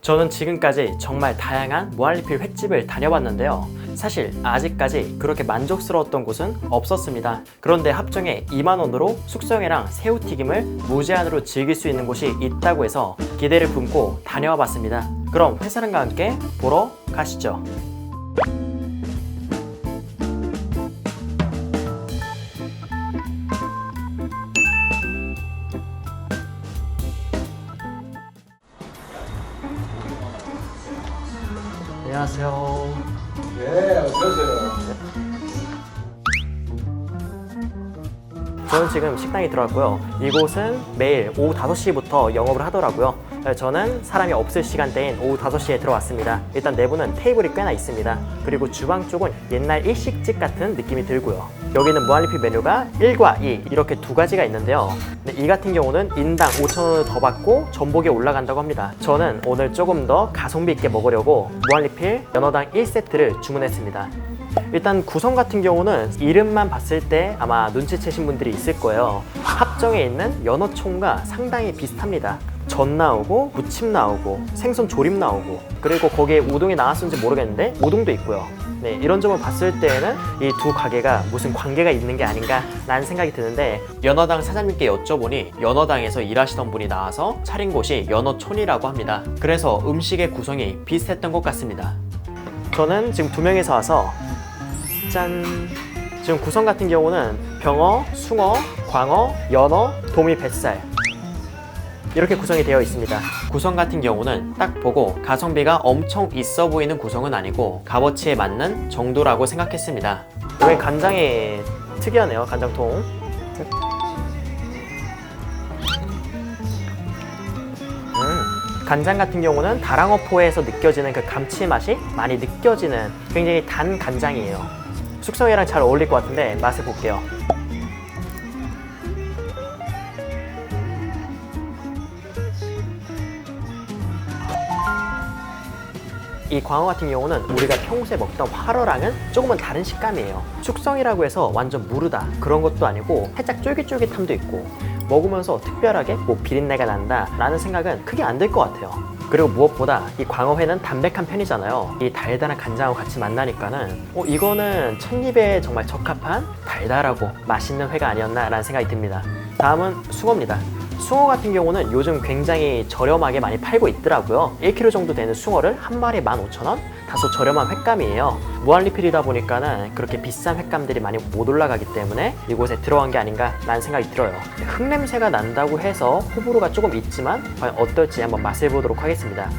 저는 지금까지 정말 다양한 무한리필 횟집을 다녀봤는데요. 사실 아직까지 그렇게 만족스러웠던 곳은 없었습니다. 그런데 합정에 2만원으로 숙성회랑 새우튀김을 무제한으로 즐길 수 있는 곳이 있다고 해서 기대를 품고 다녀와 봤습니다. 그럼 회사랑과 함께 보러 가시죠. 안녕하세요. 네, 어서오세요. 저는 지금 식당에 들어왔고요. 이곳은 매일 오후 5시부터 영업을 하더라고요. 저는 사람이 없을 시간대인 오후 5시에 들어왔습니다. 일단 내부는 테이블이 꽤나 있습니다. 그리고 주방 쪽은 옛날 일식집 같은 느낌이 들고요. 여기는 무한리필 메뉴가 1과 2 이렇게 두 가지가 있는데요. 근데 이 같은 경우는 인당 5,000원을 더 받고 전복에 올라간다고 합니다. 저는 오늘 조금 더 가성비 있게 먹으려고 무한리필 연어당 1세트를 주문했습니다. 일단 구성 같은 경우는 이름만 봤을 때 아마 눈치채신 분들이 있을 거예요. 합정에 있는 연어총과 상당히 비슷합니다. 전 나오고 무침 나오고 생선 조림 나오고 그리고 거기에 우동이 나왔는지 모르겠는데 우동도 있고요. 네, 이런 점을 봤을 때에는 이 두 가게가 무슨 관계가 있는 게 아닌가 라는 생각이 드는데, 연어당 사장님께 여쭤보니 연어당에서 일하시던 분이 나와서 차린 곳이 연어촌이라고 합니다. 그래서 음식의 구성이 비슷했던 것 같습니다. 저는 지금 2명이서 와서 짠! 지금 구성 같은 경우는 병어, 숭어, 광어, 연어, 도미, 뱃살 이렇게 구성이 되어 있습니다. 구성 같은 경우는 딱 보고 가성비가 엄청 있어 보이는 구성은 아니고 값어치에 맞는 정도라고 생각했습니다. 여기 간장이 특이하네요. 간장통. 간장 같은 경우는 다랑어포에서 느껴지는 그 감칠맛이 많이 느껴지는 굉장히 단 간장이에요. 숙성회랑 잘 어울릴 것 같은데 맛을 볼게요. 이 광어 같은 경우는 우리가 평소에 먹던 활어랑은 조금은 다른 식감이에요. 숙성이라고 해서 완전 무르다 그런 것도 아니고 살짝 쫄깃쫄깃함도 있고 먹으면서 특별하게 뭐 비린내가 난다 라는 생각은 크게 안 들 것 같아요. 그리고 무엇보다 이 광어회는 담백한 편이잖아요. 이 달달한 간장하고 같이 만나니까는 이거는 첫입에 정말 적합한 달달하고 맛있는 회가 아니었나 라는 생각이 듭니다. 다음은 숭어입니다. 숭어 같은 경우는 요즘 굉장히 저렴하게 많이 팔고 있더라고요. 1kg 정도 되는 숭어를 한 마리에 15,000원? 다소 저렴한 횟감이에요. 무한리필이다 보니까는 그렇게 비싼 횟감들이 많이 못 올라가기 때문에 이곳에 들어간 게 아닌가 라는 생각이 들어요. 흙냄새가 난다고 해서 호불호가 조금 있지만 과연 어떨지 한번 맛을 보도록 하겠습니다.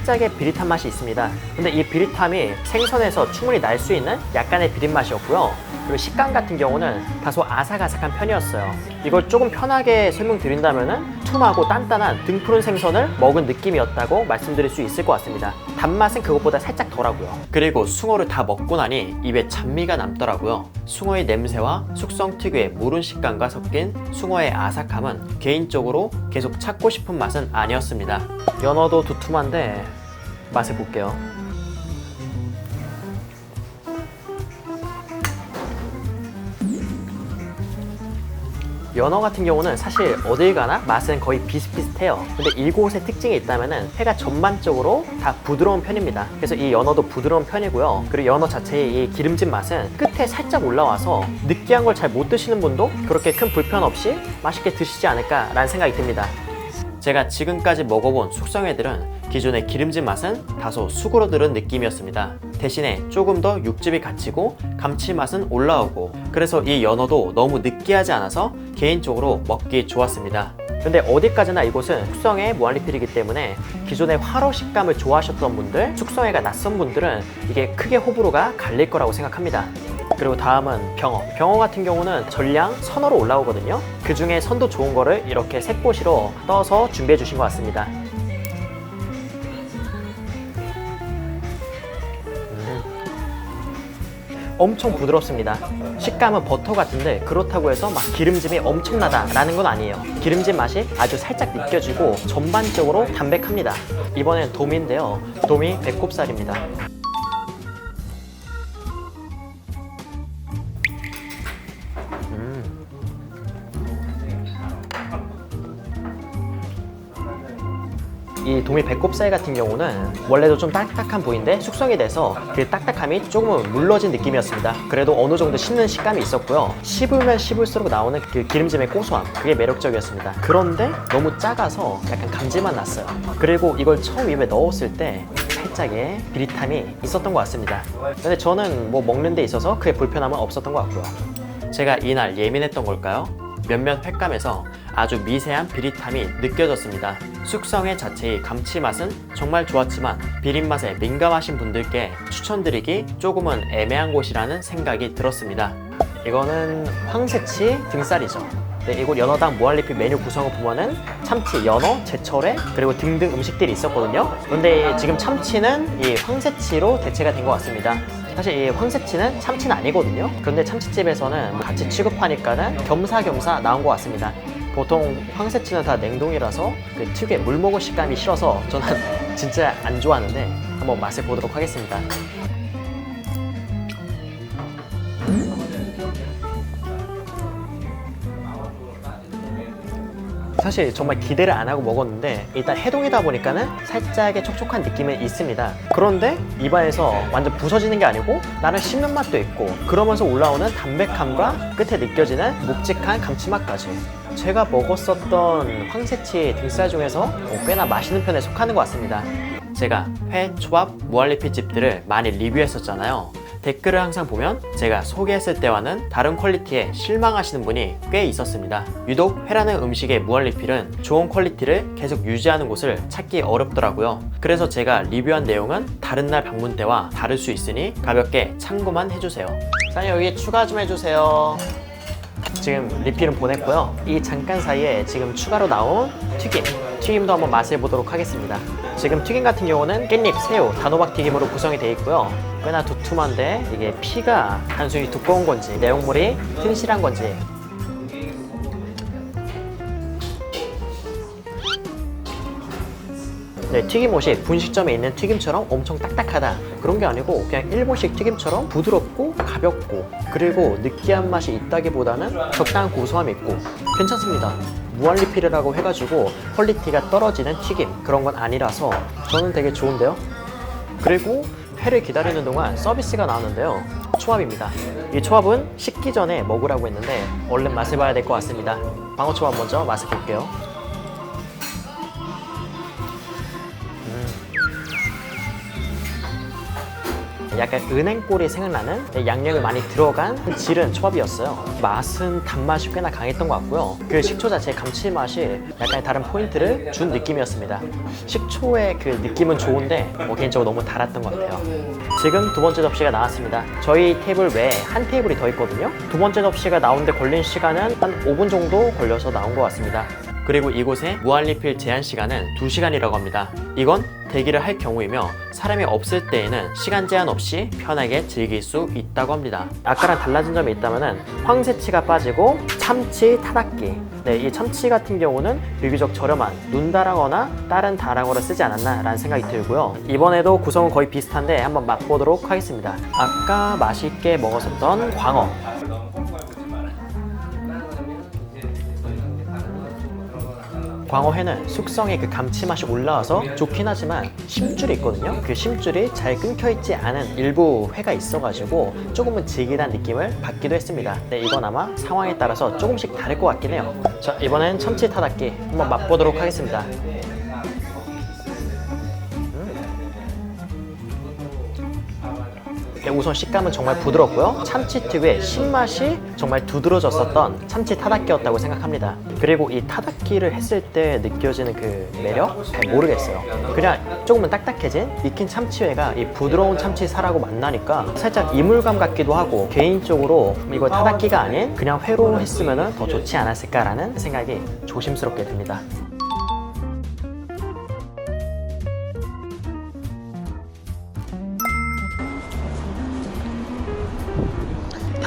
살짝의 비릿한 맛이 있습니다. 근데 이 비릿함이 생선에서 충분히 날 수 있는 약간의 비린맛이었고요. 그리고 식감 같은 경우는 다소 아삭아삭한 편이었어요. 이걸 조금 편하게 설명드린다면은 툼하고 단단한 등푸른 생선을 먹은 느낌이었다고 말씀드릴 수 있을 것 같습니다. 단맛은 그것보다 살짝 덜하고요. 그리고 숭어를 다 먹고 나니 입에 잔미가 남더라고요. 숭어의 냄새와 숙성 특유의 무른 식감과 섞인 숭어의 아삭함은 개인적으로 계속 찾고 싶은 맛은 아니었습니다. 연어도 두툼한데 맛을 볼게요. 연어 같은 경우는 사실 어딜 가나 맛은 거의 비슷비슷해요. 근데 이곳의 특징이 있다면은 회가 전반적으로 다 부드러운 편입니다. 그래서 이 연어도 부드러운 편이고요. 그리고 연어 자체의 이 기름진 맛은 끝에 살짝 올라와서 느끼한 걸 잘 못 드시는 분도 그렇게 큰 불편 없이 맛있게 드시지 않을까라는 생각이 듭니다. 제가 지금까지 먹어본 숙성회들은 기존의 기름진 맛은 다소 수그러들은 느낌이었습니다. 대신에 조금 더 육즙이 갇히고 감칠맛은 올라오고, 그래서 이 연어도 너무 느끼하지 않아서 개인적으로 먹기 좋았습니다. 근데 어디까지나 이곳은 숙성회 무한리필이기 때문에 기존의 활어 식감을 좋아하셨던 분들, 숙성회가 낯선 분들은 이게 크게 호불호가 갈릴 거라고 생각합니다. 그리고 다음은 병어. 병어 같은 경우는 전량 선어로 올라오거든요. 그 중에 선도 좋은 거를 이렇게 새꼬시로 떠서 준비해 주신 것 같습니다. 엄청 부드럽습니다. 식감은 버터 같은데 그렇다고 해서 막 기름짐이 엄청나다라는 건 아니에요. 기름진 맛이 아주 살짝 느껴지고 전반적으로 담백합니다. 이번엔 도미인데요. 도미 배꼽살입니다. 이 도미 배꼽살 같은 경우는 원래도 좀 딱딱한 부위인데 숙성이 돼서 그 딱딱함이 조금은 물러진 느낌이었습니다. 그래도 어느 정도 씹는 식감이 있었고요. 씹으면 씹을수록 나오는 그 기름짐의 고소함, 그게 매력적이었습니다. 그런데 너무 작아서 약간 감질만 났어요. 그리고 이걸 처음 입에 넣었을 때 살짝의 비릿함이 있었던 것 같습니다. 근데 저는 뭐 먹는 데 있어서 그의 불편함은 없었던 것 같고요. 제가 이날 예민했던 걸까요? 몇몇 횟감에서 아주 미세한 비릿함이 느껴졌습니다. 숙성의 자체의 감칠맛은 정말 좋았지만 비린맛에 민감하신 분들께 추천드리기 조금은 애매한 곳이라는 생각이 들었습니다. 이거는 황새치 등살이죠. 네, 이곳 연어당 무한리필 메뉴 구성을 보면은 참치, 연어, 제철회 그리고 등등 음식들이 있었거든요. 그런데 지금 참치는 이 황새치로 대체가 된 것 같습니다. 사실 이 황새치는 참치는 아니거든요. 그런데 참치집에서는 같이 취급하니까는 겸사겸사 나온 것 같습니다. 보통 황새치는 다 냉동이라서 그 특유의 물먹은 식감이 싫어서 저는 진짜 안 좋아하는데 한번 맛을 보도록 하겠습니다. 사실 정말 기대를 안 하고 먹었는데 일단 해동이다 보니까는 살짝의 촉촉한 느낌은 있습니다. 그런데 입안에서 완전 부서지는 게 아니고 나름 씹는 맛도 있고 그러면서 올라오는 담백함과 끝에 느껴지는 묵직한 감칠맛까지. 제가 먹었었던 황새치 등살 중에서 꽤나 맛있는 편에 속하는 것 같습니다. 제가 회, 초밥, 무한리필 집들을 많이 리뷰했었잖아요. 댓글을 항상 보면 제가 소개했을 때와는 다른 퀄리티에 실망하시는 분이 꽤 있었습니다. 유독 회라는 음식의 무한리필은 좋은 퀄리티를 계속 유지하는 곳을 찾기 어렵더라고요. 그래서 제가 리뷰한 내용은 다른 날 방문 때와 다를 수 있으니 가볍게 참고만 해주세요. 사장님 여기 추가 좀 해주세요. 지금 리필은 보냈고요. 이 잠깐 사이에 지금 추가로 나온 튀김도 한번 맛을 보도록 하겠습니다. 지금 튀김 같은 경우는 깻잎, 새우, 단호박 튀김으로 구성이 되어 있고요. 꽤나 두툼한데 이게 피가 단순히 두꺼운 건지 내용물이 튼실한 건지 네, 튀김옷이 분식점에 있는 튀김처럼 엄청 딱딱하다 그런 게 아니고 그냥 일본식 튀김처럼 부드럽고 가볍고 그리고 느끼한 맛이 있다기보다는 적당한 고소함이 있고 괜찮습니다. 무한리필이라고 해가지고 퀄리티가 떨어지는 튀김 그런 건 아니라서 저는 되게 좋은데요. 그리고 회를 기다리는 동안 서비스가 나왔는데요. 초밥입니다. 이 초밥은 식기 전에 먹으라고 했는데 얼른 맛을 봐야 될 것 같습니다. 방어초밥 먼저 맛을 볼게요. 약간 은행꼴이 생각나는 양념이 많이 들어간 질은 초밥이었어요. 맛은 단맛이 꽤나 강했던 것 같고요. 그 식초 자체의 감칠맛이 약간 다른 포인트를 준 느낌이었습니다. 식초의 그 느낌은 좋은데 개인적으로 너무 달았던 것 같아요. 지금 두 번째 접시가 나왔습니다. 저희 테이블 외에 한 테이블이 더 있거든요. 두 번째 접시가 나오는데 걸린 시간은 한 5분 정도 걸려서 나온 것 같습니다. 그리고 이곳의 무한리필 제한 시간은 2시간이라고 합니다. 이건 대기를 할 경우이며 사람이 없을 때에는 시간 제한 없이 편하게 즐길 수 있다고 합니다. 아까랑 달라진 점이 있다면 황새치가 빠지고 참치 타닥기. 네, 이 참치 같은 경우는 비교적 저렴한 눈다랑어나 다른 다랑어를 쓰지 않았나 라는 생각이 들고요. 이번에도 구성은 거의 비슷한데 한번 맛보도록 하겠습니다. 아까 맛있게 먹었었던 광어. 광어회는 숙성의 그 감칠맛이 올라와서 좋긴 하지만 심줄이 있거든요. 그 심줄이 잘 끊겨있지 않은 일부 회가 있어가지고 조금은 질기한 느낌을 받기도 했습니다. 네, 이건 아마 상황에 따라서 조금씩 다를 것 같긴 해요. 자, 이번엔 참치 타닥기 한번 맛보도록 하겠습니다. 우선 식감은 정말 부드럽고요. 참치 특유의 신맛이 정말 두드러졌었던 참치 타닥기였다고 생각합니다. 그리고 이 타닥기를 했을 때 느껴지는 그 매력? 잘 모르겠어요. 그냥 조금은 딱딱해진 익힌 참치회가 이 부드러운 참치살하고 만나니까 살짝 이물감 같기도 하고 개인적으로 이거 타닥기가 아닌 그냥 회로 했으면 더 좋지 않았을까라는 생각이 조심스럽게 듭니다.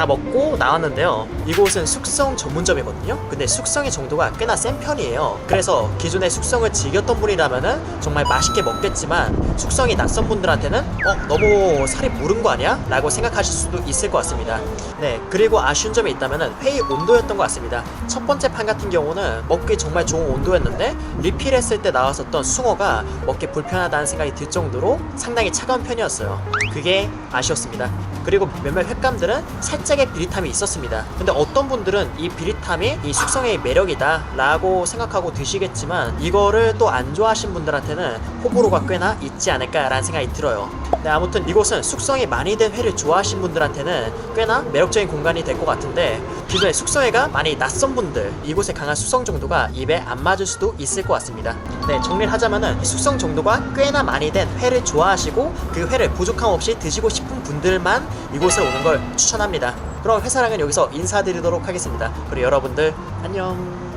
다 먹고 나왔는데요. 이곳은 숙성 전문점이거든요. 근데 숙성의 정도가 꽤나 센 편이에요. 그래서 기존에 숙성을 즐겼던 분이라면은 정말 맛있게 먹겠지만 숙성이 낯선 분들한테는 너무 살이 무른 거 아니야? 라고 생각하실 수도 있을 것 같습니다. 네, 그리고 아쉬운 점이 있다면은 회의 온도였던 것 같습니다. 첫 번째 판 같은 경우는 먹기 정말 좋은 온도였는데 리필했을 때 나왔었던 숭어가 먹기 불편하다는 생각이 들 정도로 상당히 차가운 편이었어요. 그게 아쉬웠습니다. 그리고 몇몇 횟감들은 살짝의 비릿함이 있었습니다. 근데 어떤 분들은 이 비릿함이 이 숙성의 매력이다 라고 생각하고 드시겠지만 이거를 또 안 좋아하신 분들한테는 호불호가 꽤나 있지 않을까 라는 생각이 들어요. 네, 아무튼 이곳은 숙성이 많이 된 회를 좋아하신 분들한테는 꽤나 매력적인 공간이 될 것 같은데 기존에 숙성회가 많이 낯선 분들 이곳의 강한 숙성 정도가 입에 안 맞을 수도 있을 것 같습니다. 네, 정리를 하자면은 숙성 정도가 꽤나 많이 된 회를 좋아하시고 그 회를 부족함 없이 드시고 싶은 분들만 이곳에 오는 걸 추천합니다. 그럼 회사랑은 여기서 인사드리도록 하겠습니다. 그리고 여러분들 안녕.